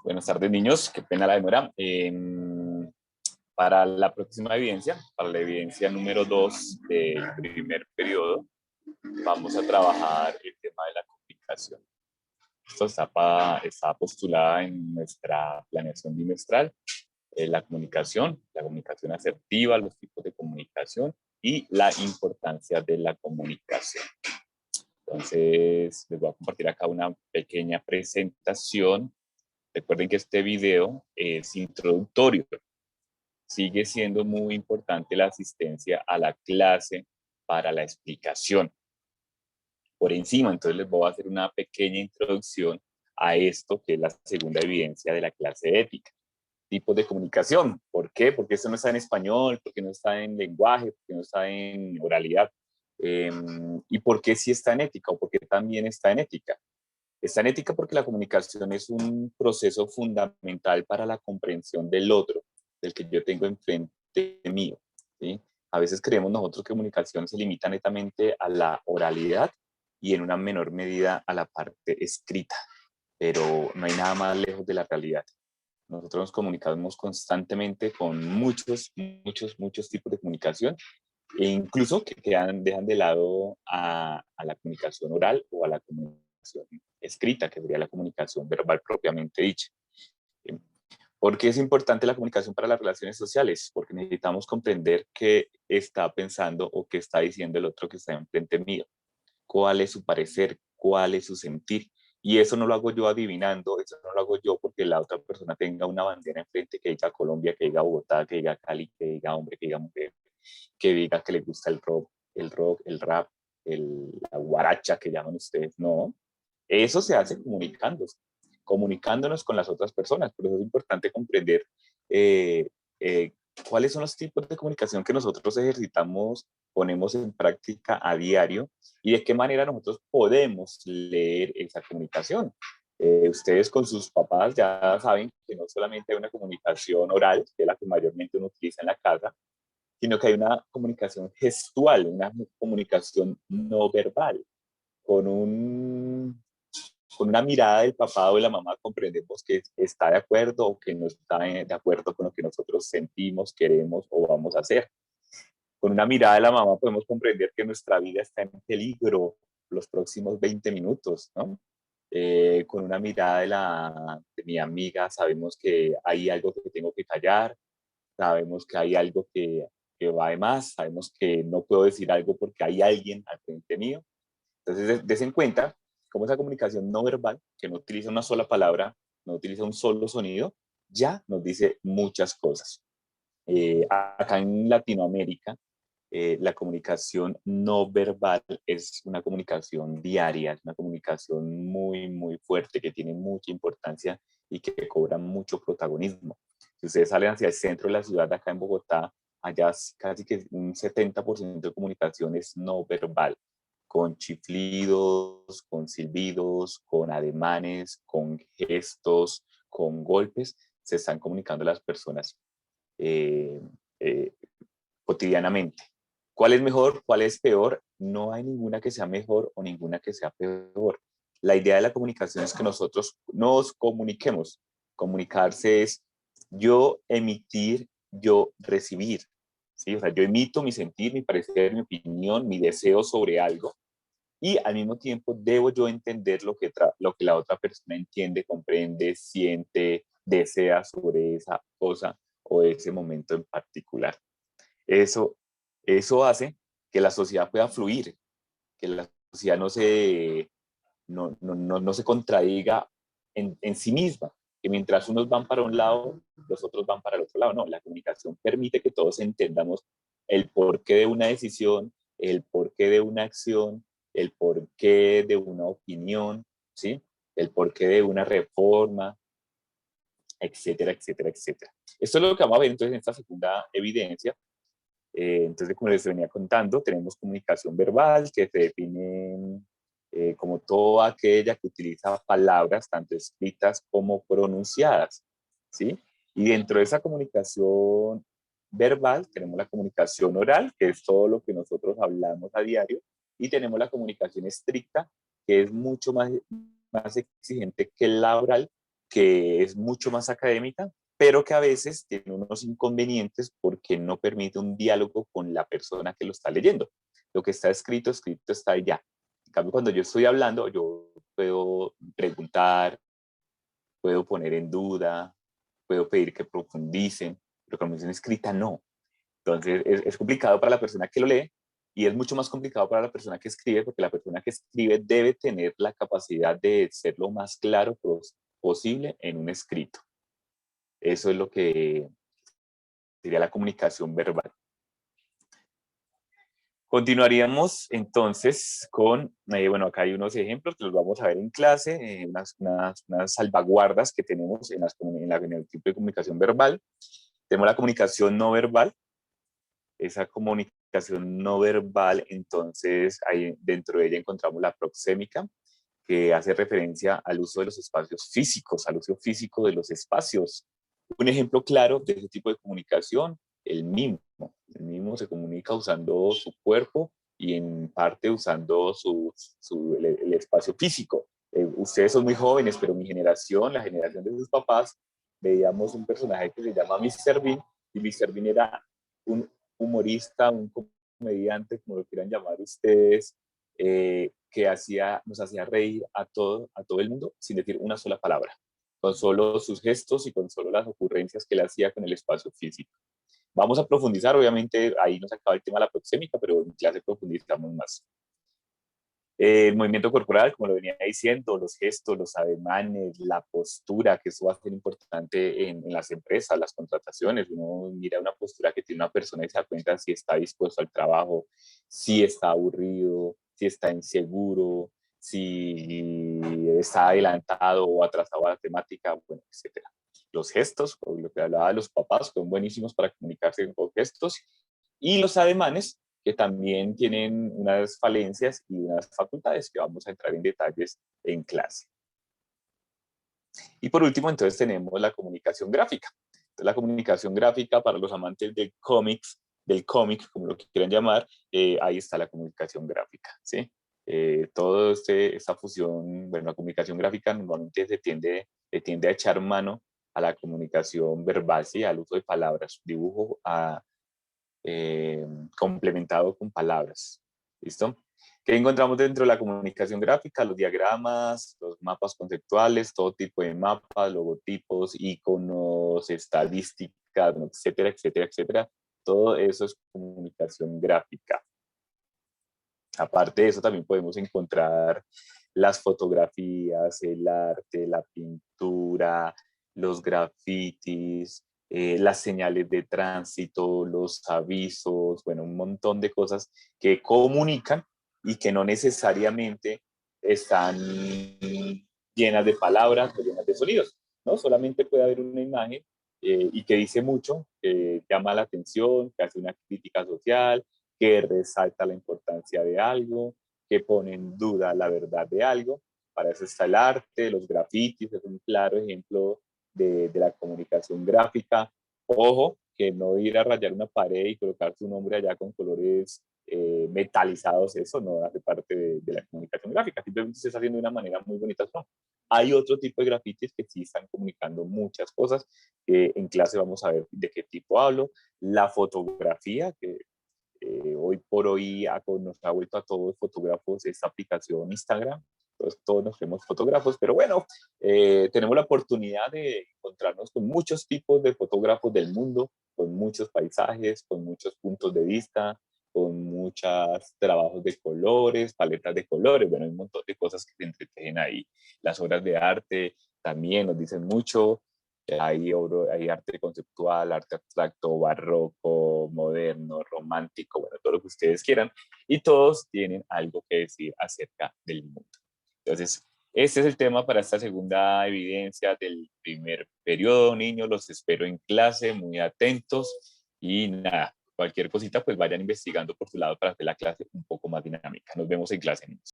Buenas tardes, niños. Qué pena la demora. Para la próxima evidencia, para la evidencia número 2 del primer periodo, vamos a trabajar el tema de la comunicación. Esto está postulada en nuestra planeación bimestral. La comunicación asertiva, los tipos de comunicación y la importancia de la comunicación. Entonces, les voy a compartir acá una pequeña presentación. Recuerden que este video es introductorio. Sigue siendo muy importante la asistencia a la clase para la explicación. Por encima, entonces les voy a hacer una pequeña introducción a esto que es la segunda evidencia de la clase de ética. Tipos de comunicación. ¿Por qué? Porque esto no está en español, porque no está en lenguaje, porque no está en oralidad. ¿Y por qué sí está en ética o por qué también está en ética? Está en ética porque la comunicación es un proceso fundamental para la comprensión del otro, del que yo tengo enfrente mío, ¿sí? A veces creemos nosotros que comunicación se limita netamente a la oralidad y en una menor medida a la parte escrita, pero no hay nada más lejos de la realidad. Nosotros nos comunicamos constantemente con muchos tipos de comunicación e incluso que dejan de lado a la comunicación oral o a la comunicación escrita, que sería la comunicación verbal propiamente dicha. ¿Por qué es importante la comunicación para las relaciones sociales? Porque necesitamos comprender qué está pensando o qué está diciendo el otro que está enfrente mío, cuál es su parecer, cuál es su sentir. Y eso no lo hago yo adivinando, eso no lo hago yo porque la otra persona tenga una bandera enfrente que diga Colombia, que diga Bogotá, que diga Cali, que diga hombre, que diga mujer, que diga que le gusta el rap, la guaracha que llaman ustedes. No, eso se hace comunicándonos con las otras personas. Por eso es importante comprender eh, eh, cuáles son los tipos de comunicación que nosotros ejercitamos, ponemos en práctica a diario y de qué manera nosotros podemos leer esa comunicación. Ustedes con sus papás ya saben que no solamente hay una comunicación oral, que es la que mayormente uno utiliza en la casa, sino que hay una comunicación gestual, una comunicación no verbal. Con, un, con una mirada del papá o de la mamá comprendemos que está de acuerdo o que no está de acuerdo con lo que nosotros sentimos, queremos o vamos a hacer. Con una mirada de la mamá podemos comprender que nuestra vida está en peligro los próximos 20 minutos, ¿no? Con una mirada de mi amiga sabemos que hay algo que tengo que callar, sabemos que hay algo que va de más, sabemos que no puedo decir algo porque hay alguien al frente mío. Entonces, des en cuenta cómo esa comunicación no verbal, que no utiliza una sola palabra, no utiliza un solo sonido, ya nos dice muchas cosas. Acá en Latinoamérica, la comunicación no verbal es una comunicación diaria, es una comunicación muy fuerte, que tiene mucha importancia y que cobra mucho protagonismo. Si ustedes salen hacia el centro de la ciudad, acá en Bogotá, allá casi que un 70% de comunicación es no verbal, con chiflidos, con silbidos, con ademanes, con gestos, con golpes, se están comunicando las personas eh, eh, cotidianamente. ¿Cuál es mejor? ¿Cuál es peor? No hay ninguna que sea mejor o ninguna que sea peor. La idea de la comunicación es que nosotros nos comuniquemos. Comunicarse es yo emitir, yo recibir. ¿Sí? O sea, yo emito mi sentir, mi parecer, mi opinión, mi deseo sobre algo y al mismo tiempo debo yo entender lo que la otra persona entiende, comprende, siente, desea sobre esa cosa o ese momento en particular. Eso, eso hace que la sociedad pueda fluir, que la sociedad no se contradiga en sí misma, que mientras unos van para un lado, los otros van para el otro lado. No, la comunicación permite que todos entendamos el porqué de una decisión, el porqué de una acción, el porqué de una opinión, ¿sí? El porqué de una reforma, etcétera, etcétera, etcétera. Esto es lo que vamos a ver entonces en esta segunda evidencia. Entonces, como les venía contando, tenemos comunicación verbal que se define como toda aquella que utiliza palabras tanto escritas como pronunciadas, ¿sí? Y dentro de esa comunicación verbal tenemos la comunicación oral, que es todo lo que nosotros hablamos a diario, y tenemos la comunicación estricta, que es mucho más exigente que la oral, que es mucho más académica, pero que a veces tiene unos inconvenientes porque no permite un diálogo con la persona que lo está leyendo. Lo que está escrito, escrito está allá. En cambio, cuando yo estoy hablando, yo puedo preguntar, puedo poner en duda, puedo pedir que profundicen, pero con mención escrita no. Entonces es complicado para la persona que lo lee y es mucho más complicado para la persona que escribe, porque la persona que escribe debe tener la capacidad de ser lo más claro posible en un escrito. Eso es lo que sería la comunicación verbal. Continuaríamos entonces con, bueno, acá hay unos ejemplos que los vamos a ver en clase, unas salvaguardas que tenemos en el tipo de comunicación verbal. Tenemos la comunicación no verbal. Esa comunicación no verbal, entonces ahí dentro de ella encontramos la proxémica, que hace referencia al uso de los espacios físicos, al uso físico de los espacios. Un ejemplo claro de ese tipo de comunicación, el mimo. El mimo se comunica usando su cuerpo y en parte usando el espacio físico. Ustedes son muy jóvenes, pero mi generación, la generación de sus papás, veíamos un personaje que se llama Mr. Bean, y Mr. Bean era un humorista, un comediante, como lo quieran llamar ustedes, que nos hacía reír a todo el mundo sin decir una sola palabra, con solo sus gestos y con solo las ocurrencias que él hacía con el espacio físico. Vamos a profundizar, obviamente ahí nos acaba el tema de la proxémica, pero en clase profundizamos más. El movimiento corporal, como lo venía diciendo, los gestos, los ademanes, la postura, que eso va a ser importante en las empresas, las contrataciones. Uno mira una postura que tiene una persona y se da cuenta si está dispuesto al trabajo, si está aburrido, si está inseguro, si está adelantado o atrasado a la temática, bueno, etcétera. Los gestos, como lo que hablaba de los papás, son buenísimos para comunicarse con gestos. Y los ademanes, que también tienen unas falencias y unas facultades que vamos a entrar en detalles en clase. Y por último, entonces tenemos la comunicación gráfica. Entonces, la comunicación gráfica para los amantes del cómic, como lo quieran llamar, ahí está la comunicación gráfica, ¿sí? Todo esta fusión, bueno, la comunicación gráfica normalmente se tiende a echar mano a la comunicación verbal, ¿sí? Al uso de palabras, dibujo complementado con palabras. ¿Listo? ¿Qué encontramos dentro de la comunicación gráfica? Los diagramas, los mapas conceptuales, todo tipo de mapas, logotipos, iconos, estadísticas, etcétera, etcétera, etcétera. Todo eso es comunicación gráfica. Aparte de eso, también podemos encontrar las fotografías, el arte, la pintura, los grafitis, las señales de tránsito, los avisos, bueno, un montón de cosas que comunican y que no necesariamente están llenas de palabras o llenas de sonidos, ¿no? Solamente puede haber una imagen y que dice mucho, que llama la atención, que hace una crítica social, que resalta la importancia de algo, que pone en duda la verdad de algo. Para eso está el arte, los grafitis, es un claro ejemplo de la comunicación gráfica. Ojo, que no ir a rayar una pared y colocar su nombre allá con colores metalizados, eso no hace parte de la comunicación gráfica, simplemente se está haciendo de una manera muy bonita. No. Hay otro tipo de grafitis que sí están comunicando muchas cosas. En clase vamos a ver de qué tipo hablo. La fotografía, que hoy por hoy nos ha vuelto a todos los fotógrafos esta aplicación Instagram. Entonces, todos nos vemos fotógrafos, pero bueno, tenemos la oportunidad de encontrarnos con muchos tipos de fotógrafos del mundo, con muchos paisajes, con muchos puntos de vista, con muchos trabajos de colores, paletas de colores, bueno, hay un montón de cosas que se entretejen ahí. Las obras de arte también nos dicen mucho, hay arte conceptual, arte abstracto, barroco, moderno, romántico, bueno, todo lo que ustedes quieran, y todos tienen algo que decir acerca del mundo. Entonces, este es el tema para esta segunda evidencia del primer periodo, niños, los espero en clase, muy atentos, y nada, cualquier cosita, pues vayan investigando por su lado para hacer la clase un poco más dinámica. Nos vemos en clase, niños.